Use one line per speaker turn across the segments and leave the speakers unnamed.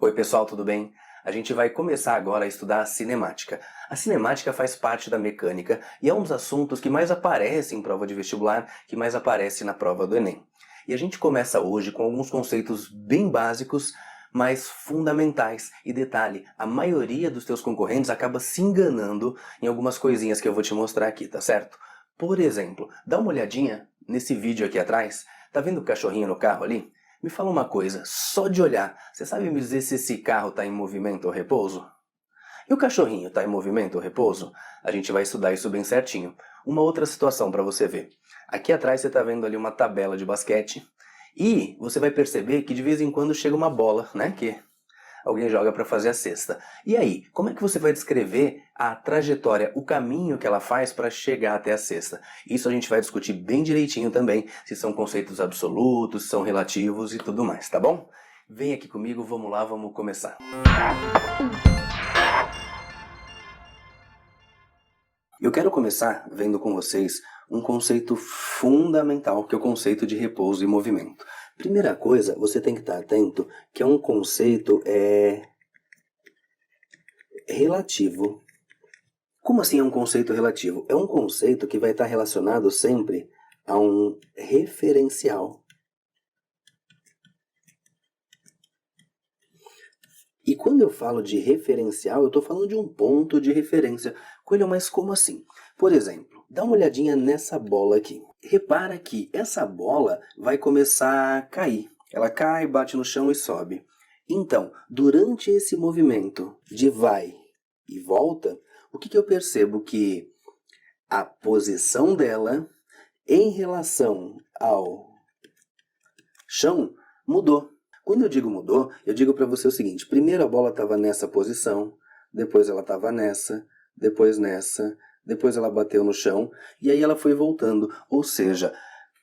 Oi pessoal, tudo bem? A gente vai começar agora a estudar a cinemática. A cinemática faz parte da mecânica e é um dos assuntos que mais aparece em prova de vestibular, que mais aparece na prova do Enem. E a gente começa hoje com alguns conceitos bem básicos, mas fundamentais. E detalhe, a maioria dos teus concorrentes acaba se enganando em algumas coisinhas que eu vou te mostrar aqui, tá certo? Por exemplo, dá uma olhadinha nesse vídeo aqui atrás. Tá vendo o cachorrinho no carro ali? Me fala uma coisa, só de olhar, você sabe me dizer se esse carro está em movimento ou repouso? E o cachorrinho está em movimento ou repouso? A gente vai estudar isso bem certinho. Uma outra situação para você ver. Aqui atrás você está vendo ali uma tabela de basquete e você vai perceber que de vez em quando chega uma bola, né? Que alguém joga para fazer a cesta. E aí, como é que você vai descrever a trajetória, o caminho que ela faz para chegar até a cesta? Isso a gente vai discutir bem direitinho também, se são conceitos absolutos, se são relativos e tudo mais, tá bom? Vem aqui comigo, vamos lá, vamos começar. Eu quero começar vendo com vocês um conceito fundamental, que é o conceito de repouso e movimento. Primeira coisa, você tem que estar atento que é um conceito relativo. Como assim é um conceito relativo? É um conceito que vai estar relacionado sempre a um referencial. E quando eu falo de referencial, eu estou falando de um ponto de referência. Coelho, mas como assim? Por exemplo, dá uma olhadinha nessa bola aqui. Repara que essa bola vai começar a cair. Ela cai, bate no chão e sobe. Então, durante esse movimento de vai e volta, o que eu percebo? Que a posição dela em relação ao chão mudou. Quando eu digo mudou, eu digo para você o seguinte: primeiro a bola estava nessa posição, depois ela estava nessa, depois nessa, depois ela bateu no chão e aí ela foi voltando. Ou seja,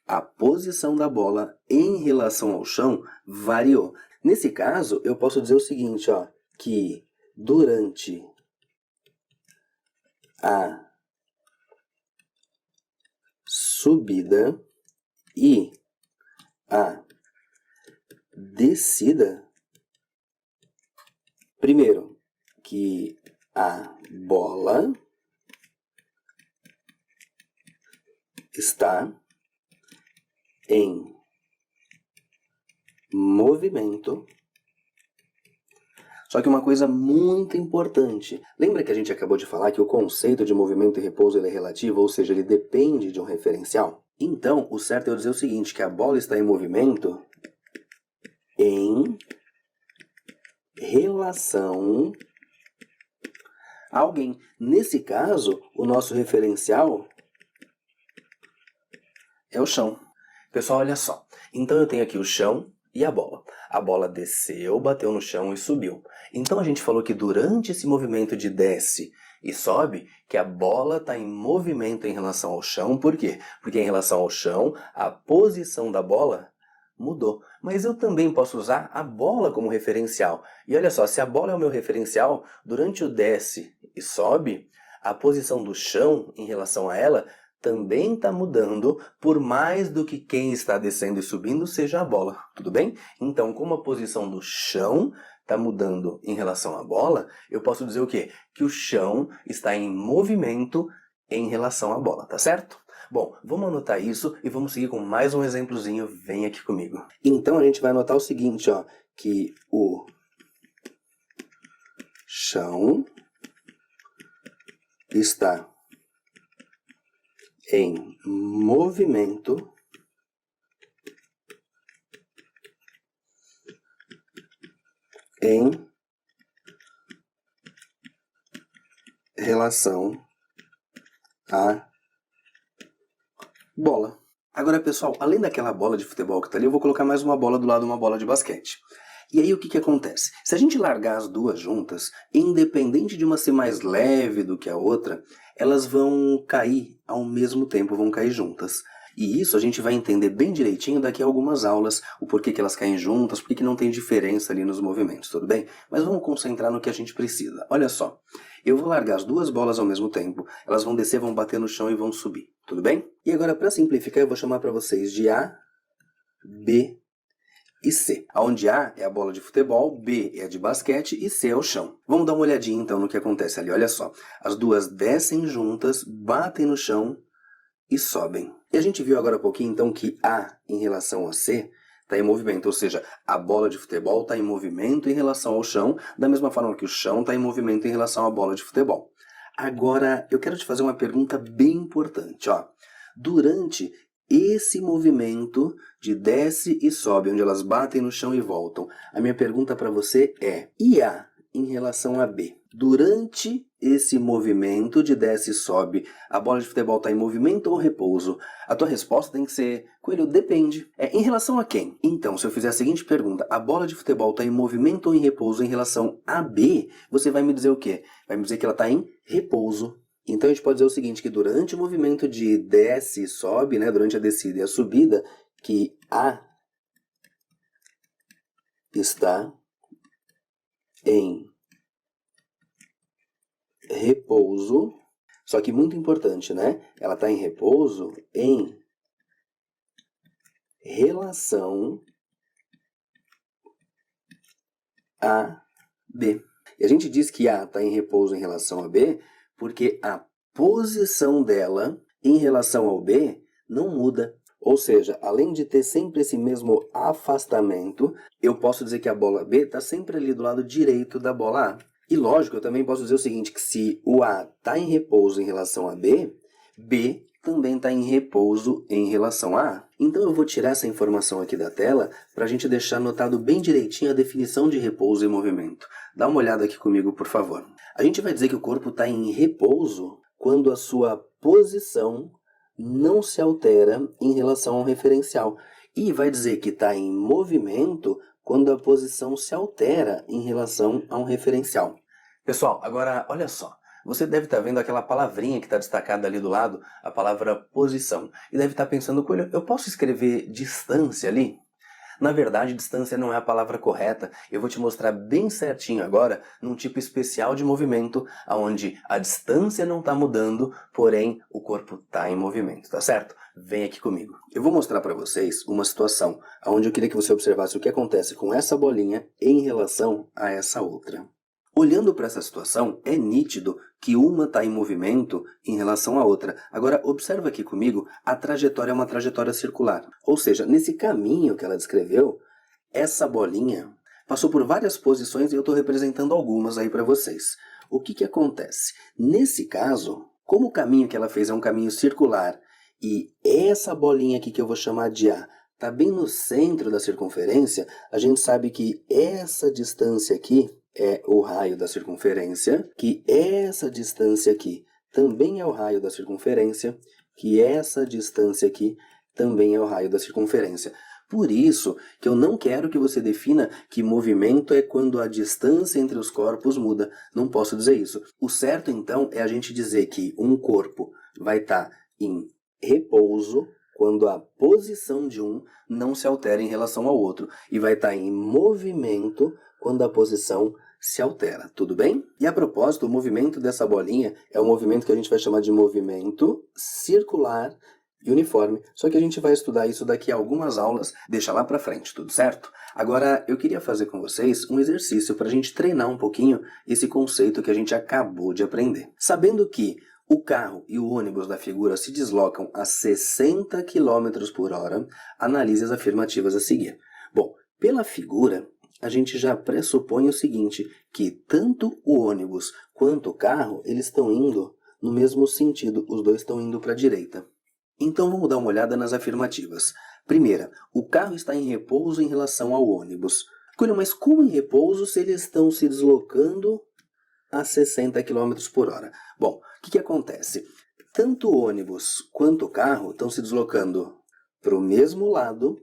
a posição da bola em relação ao chão variou. Nesse caso, eu posso dizer o seguinte, ó, que durante a subida e a descida, primeiro, que a bola está em movimento. Só que uma coisa muito importante, lembra que a gente acabou de falar que o conceito de movimento e repouso ele é relativo, ou seja, ele depende de um referencial? Então, o certo é eu dizer o seguinte, que a bola está em movimento em relação a alguém. Nesse caso, o nosso referencial é o chão. Pessoal, olha só. Então eu tenho aqui o chão e a bola. A bola desceu, bateu no chão e subiu. Então a gente falou que durante esse movimento de desce e sobe, que a bola está em movimento em relação ao chão. Por quê? Porque em relação ao chão, a posição da bola mudou. Mas eu também posso usar a bola como referencial. E olha só, se a bola é o meu referencial, durante o desce e sobe, a posição do chão em relação a ela também está mudando, por mais do que quem está descendo e subindo seja a bola, tudo bem? Então, como a posição do chão está mudando em relação à bola, eu posso dizer o quê? Que o chão está em movimento em relação à bola, tá certo? Bom, vamos anotar isso e vamos seguir com mais um exemplozinho, vem aqui comigo. Então a gente vai anotar o seguinte, ó, que o chão está em movimento em relação à bola. Agora, pessoal, além daquela bola de futebol que está ali, eu vou colocar mais uma bola do lado de uma bola de basquete. E aí o que acontece? Se a gente largar as duas juntas, independente de uma ser mais leve do que a outra, elas vão cair ao mesmo tempo, vão cair juntas. E isso a gente vai entender bem direitinho daqui a algumas aulas, o porquê que elas caem juntas, porquê que não tem diferença ali nos movimentos, tudo bem? Mas vamos concentrar no que a gente precisa. Olha só, eu vou largar as duas bolas ao mesmo tempo, elas vão descer, vão bater no chão e vão subir, tudo bem? E agora, para simplificar, eu vou chamar para vocês de A, B e C, onde A é a bola de futebol, B é a de basquete e C é o chão. Vamos dar uma olhadinha então no que acontece ali, olha só. As duas descem juntas, batem no chão e sobem. E a gente viu agora há pouquinho então que A em relação a C está em movimento, ou seja, a bola de futebol está em movimento em relação ao chão, da mesma forma que o chão está em movimento em relação à bola de futebol. Agora, eu quero te fazer uma pergunta bem importante, ó. Durante esse movimento de desce e sobe, onde elas batem no chão e voltam, a minha pergunta para você é: e A em relação a B? Durante esse movimento de desce e sobe, a bola de futebol está em movimento ou repouso? A tua resposta tem que ser: Coelho, depende. Em relação a quem? Então, se eu fizer a seguinte pergunta: a bola de futebol está em movimento ou em repouso em relação a B? Você vai me dizer o quê? Vai me dizer que ela está em repouso. Então a gente pode dizer o seguinte, que durante o movimento de desce e sobe, né, durante a descida e a subida, que A está em repouso, só que muito importante, né? Ela está em repouso em relação a B. E a gente diz que A está em repouso em relação a B porque a posição dela em relação ao B não muda. Ou seja, além de ter sempre esse mesmo afastamento, eu posso dizer que a bola B está sempre ali do lado direito da bola A. E lógico, eu também posso dizer o seguinte, que se o A está em repouso em relação a B, B também está em repouso em relação a A. Então eu vou tirar essa informação aqui da tela para a gente deixar anotado bem direitinho a definição de repouso e movimento. Dá uma olhada aqui comigo, por favor. A gente vai dizer que o corpo está em repouso quando a sua posição não se altera em relação ao referencial. E vai dizer que está em movimento quando a posição se altera em relação a um referencial. Pessoal, agora olha só. Você deve estar vendo aquela palavrinha que está destacada ali do lado, a palavra posição. E deve estar pensando, Coelho, eu posso escrever distância ali? Na verdade, distância não é a palavra correta. Eu vou te mostrar bem certinho agora, num tipo especial de movimento, onde a distância não está mudando, porém o corpo está em movimento, tá certo? Vem aqui comigo. Eu vou mostrar para vocês uma situação onde eu queria que você observasse o que acontece com essa bolinha em relação a essa outra. Olhando para essa situação, é nítido que uma está em movimento em relação à outra. Agora, observa aqui comigo, a trajetória é uma trajetória circular. Ou seja, nesse caminho que ela descreveu, essa bolinha passou por várias posições e eu estou representando algumas aí para vocês. O que acontece? Nesse caso, como o caminho que ela fez é um caminho circular e essa bolinha aqui que eu vou chamar de A está bem no centro da circunferência, a gente sabe que essa distância aqui é o raio da circunferência, que essa distância aqui também é o raio da circunferência, que essa distância aqui também é o raio da circunferência. Por isso que eu não quero que você defina que movimento é quando a distância entre os corpos muda. Não posso dizer isso. O certo, então, é a gente dizer que um corpo vai estar em repouso quando a posição de um não se altera em relação ao outro, e vai estar em movimento quando a posição se altera, tudo bem? E a propósito, o movimento dessa bolinha é um movimento que a gente vai chamar de movimento circular e uniforme, só que a gente vai estudar isso daqui a algumas aulas, deixa lá pra frente, tudo certo? Agora, eu queria fazer com vocês um exercício para a gente treinar um pouquinho esse conceito que a gente acabou de aprender. Sabendo que o carro e o ônibus da figura se deslocam a 60 km por hora, analise as afirmativas a seguir. Bom, pela figura, a gente já pressupõe o seguinte, que tanto o ônibus quanto o carro, eles estão indo no mesmo sentido, os dois estão indo para a direita. Então vamos dar uma olhada nas afirmativas. Primeira, o carro está em repouso em relação ao ônibus. Coelho, mas como em repouso se eles estão se deslocando a 60 km por hora? Bom, o que acontece? Tanto o ônibus quanto o carro estão se deslocando para o mesmo lado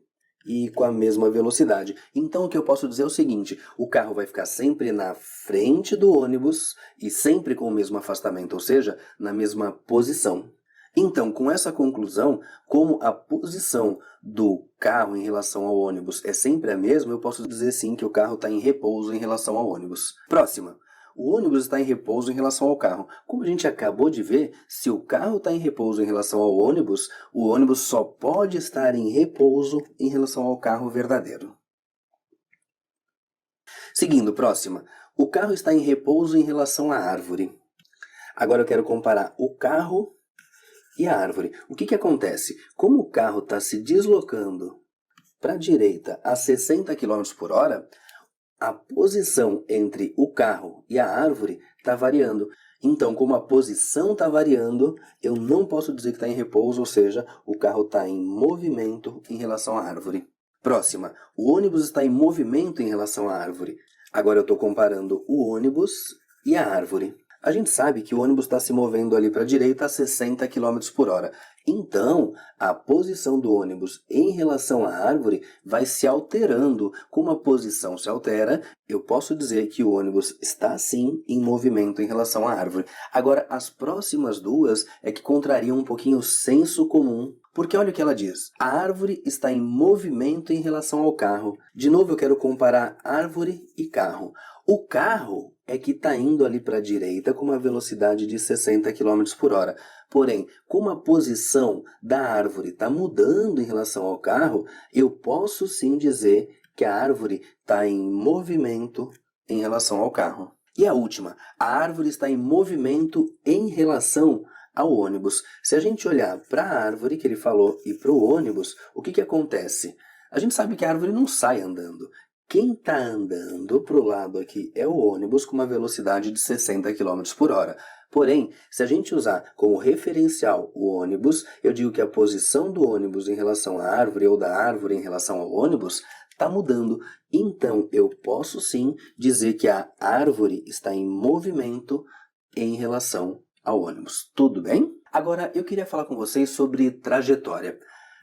e com a mesma velocidade. Então o que eu posso dizer é o seguinte, o carro vai ficar sempre na frente do ônibus e sempre com o mesmo afastamento, ou seja, na mesma posição. Então, com essa conclusão, como a posição do carro em relação ao ônibus é sempre a mesma, eu posso dizer sim que o carro está em repouso em relação ao ônibus. Próxima. O ônibus está em repouso em relação ao carro. Como a gente acabou de ver, se o carro está em repouso em relação ao ônibus, o ônibus só pode estar em repouso em relação ao carro verdadeiro. Seguindo, próxima. O carro está em repouso em relação à árvore. Agora eu quero comparar o carro e a árvore. O que acontece? Como o carro está se deslocando para a direita a 60 km por hora, a posição entre o carro e a árvore está variando. Então, como a posição está variando, eu não posso dizer que está em repouso, ou seja, o carro está em movimento em relação à árvore. Próxima, o ônibus está em movimento em relação à árvore. Agora eu estou comparando o ônibus e a árvore. A gente sabe que o ônibus está se movendo ali para a direita a 60 km por hora. Então, a posição do ônibus em relação à árvore vai se alterando. Como a posição se altera, eu posso dizer que o ônibus está sim em movimento em relação à árvore. Agora, as próximas duas é que contrariam um pouquinho o senso comum. Porque olha o que ela diz. A árvore está em movimento em relação ao carro. De novo, eu quero comparar árvore e carro. O carro é que está indo ali para a direita com uma velocidade de 60 km por hora. Porém, como a posição da árvore está mudando em relação ao carro, eu posso sim dizer que a árvore está em movimento em relação ao carro. E a última, a árvore está em movimento em relação ao ônibus. Se a gente olhar para a árvore que ele falou e para o ônibus, o que acontece? A gente sabe que a árvore não sai andando. Quem está andando para o lado aqui é o ônibus com uma velocidade de 60 km por hora. Porém, se a gente usar como referencial o ônibus, eu digo que a posição do ônibus em relação à árvore ou da árvore em relação ao ônibus está mudando. Então, eu posso sim dizer que a árvore está em movimento em relação ao ônibus. Tudo bem? Agora, eu queria falar com vocês sobre trajetória.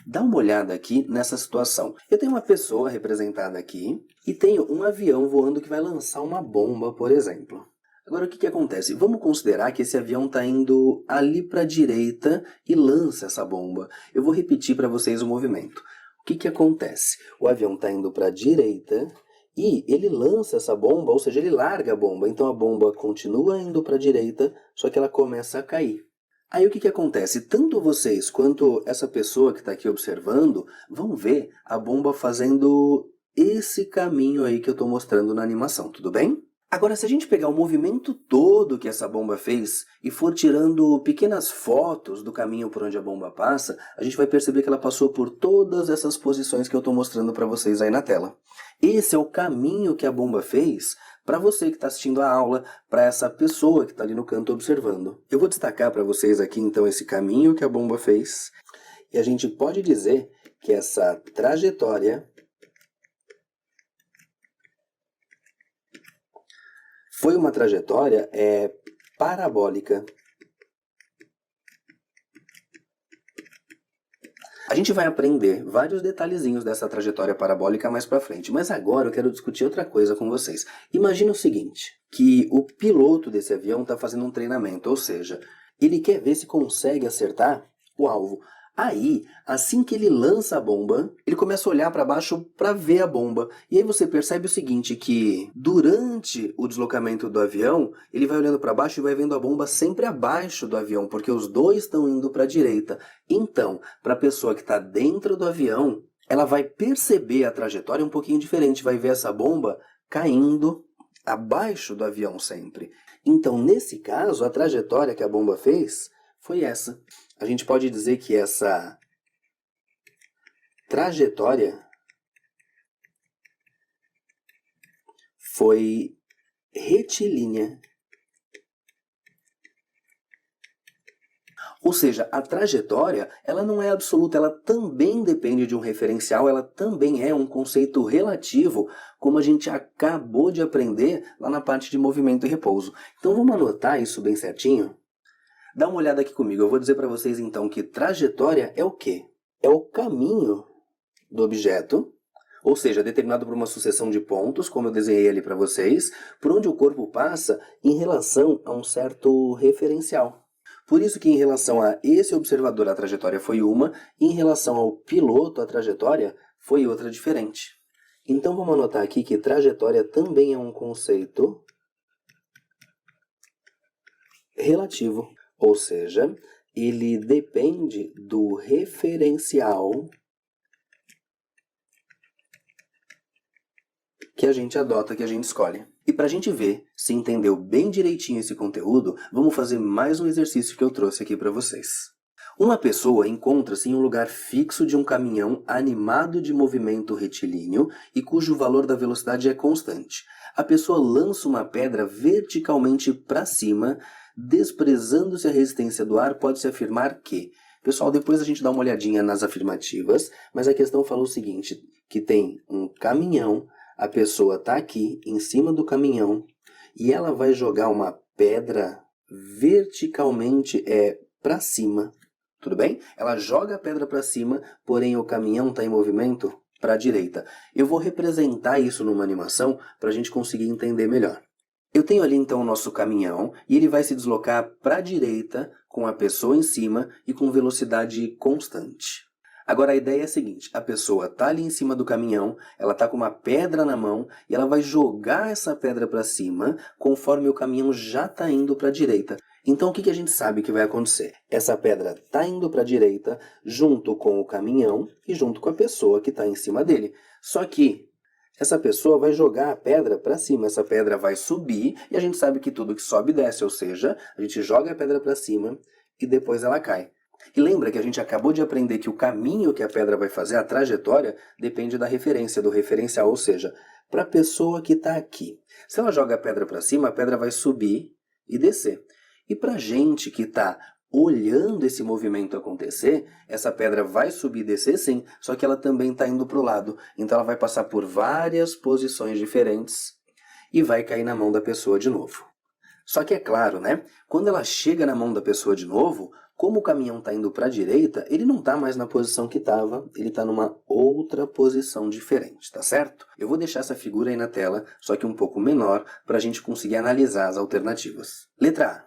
Dá uma olhada aqui nessa situação. Eu tenho uma pessoa representada aqui e tenho um avião voando que vai lançar uma bomba, por exemplo. Agora, o que acontece? Vamos considerar que esse avião está indo ali para a direita e lança essa bomba. Eu vou repetir para vocês o movimento. O que acontece? O avião está indo para a direita e ele lança essa bomba, ou seja, ele larga a bomba. Então a bomba continua indo para a direita, só que ela começa a cair. Aí o que acontece? Tanto vocês quanto essa pessoa que está aqui observando vão ver a bomba fazendo esse caminho aí que eu estou mostrando na animação, tudo bem? Agora, se a gente pegar o movimento todo que essa bomba fez e for tirando pequenas fotos do caminho por onde a bomba passa, a gente vai perceber que ela passou por todas essas posições que eu estou mostrando para vocês aí na tela. Esse é o caminho que a bomba fez para você que está assistindo a aula, para essa pessoa que está ali no canto observando. Eu vou destacar para vocês aqui então esse caminho que a bomba fez e a gente pode dizer que essa trajetória foi uma trajetória parabólica. A gente vai aprender vários detalhezinhos dessa trajetória parabólica mais para frente, mas agora eu quero discutir outra coisa com vocês. Imagina o seguinte, que o piloto desse avião está fazendo um treinamento, ou seja, ele quer ver se consegue acertar o alvo. Aí, assim que ele lança a bomba, ele começa a olhar para baixo para ver a bomba. E aí você percebe o seguinte, que durante o deslocamento do avião, ele vai olhando para baixo e vai vendo a bomba sempre abaixo do avião, porque os dois estão indo para a direita. Então, para a pessoa que está dentro do avião, ela vai perceber a trajetória um pouquinho diferente, vai ver essa bomba caindo abaixo do avião sempre. Então, nesse caso, a trajetória que a bomba fez foi essa. A gente pode dizer que essa trajetória foi retilínea. Ou seja, a trajetória, ela não é absoluta, ela também depende de um referencial, ela também é um conceito relativo, como a gente acabou de aprender lá na parte de movimento e repouso. Então vamos anotar isso bem certinho? Dá uma olhada aqui comigo, eu vou dizer para vocês então que trajetória é o quê? É o caminho do objeto, ou seja, determinado por uma sucessão de pontos, como eu desenhei ali para vocês, por onde o corpo passa em relação a um certo referencial. Por isso que em relação a esse observador a trajetória foi uma, e em relação ao piloto a trajetória foi outra diferente. Então vamos anotar aqui que trajetória também é um conceito relativo. Ou seja, ele depende do referencial que a gente adota, que a gente escolhe. E para a gente ver se entendeu bem direitinho esse conteúdo, vamos fazer mais um exercício que eu trouxe aqui para vocês. Uma pessoa encontra-se em um lugar fixo de um caminhão animado de movimento retilíneo e cujo valor da velocidade é constante. A pessoa lança uma pedra verticalmente para cima, desprezando-se a resistência do ar, pode-se afirmar que... Pessoal, depois a gente dá uma olhadinha nas afirmativas, mas a questão fala o seguinte, que tem um caminhão, a pessoa está aqui em cima do caminhão e ela vai jogar uma pedra verticalmente para cima. Tudo bem? Ela joga a pedra para cima, porém o caminhão está em movimento para a direita. Eu vou representar isso numa animação para a gente conseguir entender melhor. Eu tenho ali então o nosso caminhão e ele vai se deslocar para a direita com a pessoa em cima e com velocidade constante. Agora a ideia é a seguinte, a pessoa está ali em cima do caminhão, ela está com uma pedra na mão e ela vai jogar essa pedra para cima conforme o caminhão já está indo para a direita. Então o que a gente sabe que vai acontecer? Essa pedra está indo para a direita junto com o caminhão e junto com a pessoa que está em cima dele. Só que essa pessoa vai jogar a pedra para cima, essa pedra vai subir e a gente sabe que tudo que sobe desce, ou seja, a gente joga a pedra para cima e depois ela cai. E lembra que a gente acabou de aprender que o caminho que a pedra vai fazer, a trajetória, depende da referência, do referencial, ou seja, para a pessoa que está aqui. Se ela joga a pedra para cima, a pedra vai subir e descer. E para a gente que está olhando esse movimento acontecer, essa pedra vai subir e descer sim, só que ela também está indo para o lado. Então ela vai passar por várias posições diferentes e vai cair na mão da pessoa de novo. Só que é claro, né? Quando ela chega na mão da pessoa de novo, como o caminhão está indo para a direita, ele não está mais na posição que estava, ele está numa outra posição diferente, tá certo? Eu vou deixar essa figura aí na tela, só que um pouco menor, para a gente conseguir analisar as alternativas. Letra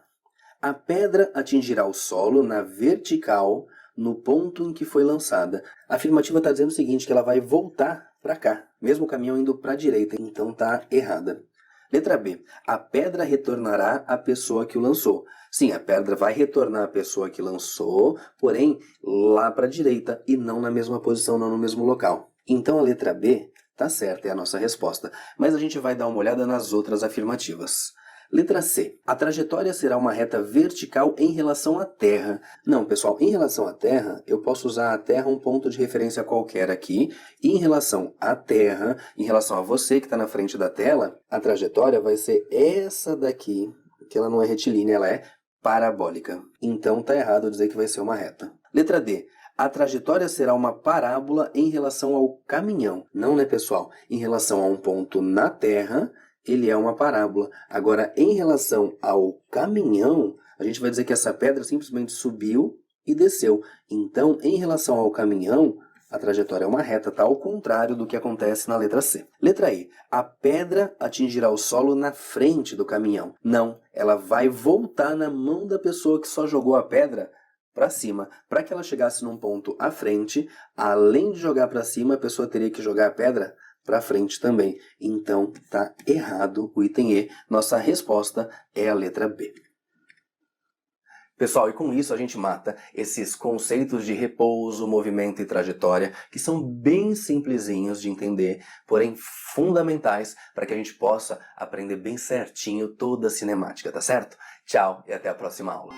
A. A pedra atingirá o solo na vertical no ponto em que foi lançada. A afirmativa está dizendo o seguinte, que ela vai voltar para cá, mesmo o caminhão indo para a direita, então está errada. Letra B. A pedra retornará à pessoa que o lançou. Sim, a pedra vai retornar à pessoa que lançou, porém lá para a direita e não na mesma posição, não no mesmo local. Então a letra B está certa, é a nossa resposta. Mas a gente vai dar uma olhada nas outras afirmativas. Letra C. A trajetória será uma reta vertical em relação à Terra. Não, pessoal, em relação à Terra, eu posso usar a Terra um ponto de referência qualquer aqui. E em relação à Terra, em relação a você que está na frente da tela, a trajetória vai ser essa daqui, que ela não é retilínea, ela é parabólica. Então tá errado dizer que vai ser uma reta. Letra D. A trajetória será uma parábola em relação ao caminhão. Não, né, pessoal? Em relação a um ponto na Terra, ele é uma parábola. Agora, em relação ao caminhão, a gente vai dizer que essa pedra simplesmente subiu e desceu. Então, em relação ao caminhão, a trajetória é uma reta, tá? Ao contrário do que acontece na letra C. Letra E. A pedra atingirá o solo na frente do caminhão. Não, ela vai voltar na mão da pessoa que só jogou a pedra para cima. Para que ela chegasse num ponto à frente, além de jogar para cima, a pessoa teria que jogar a pedra para frente também. Então, tá errado o item E. Nossa resposta é a letra B. Pessoal, e com isso a gente mata esses conceitos de repouso, movimento e trajetória, que são bem simplesinhos de entender, porém fundamentais para que a gente possa aprender bem certinho toda a cinemática, tá certo? Tchau e até a próxima aula.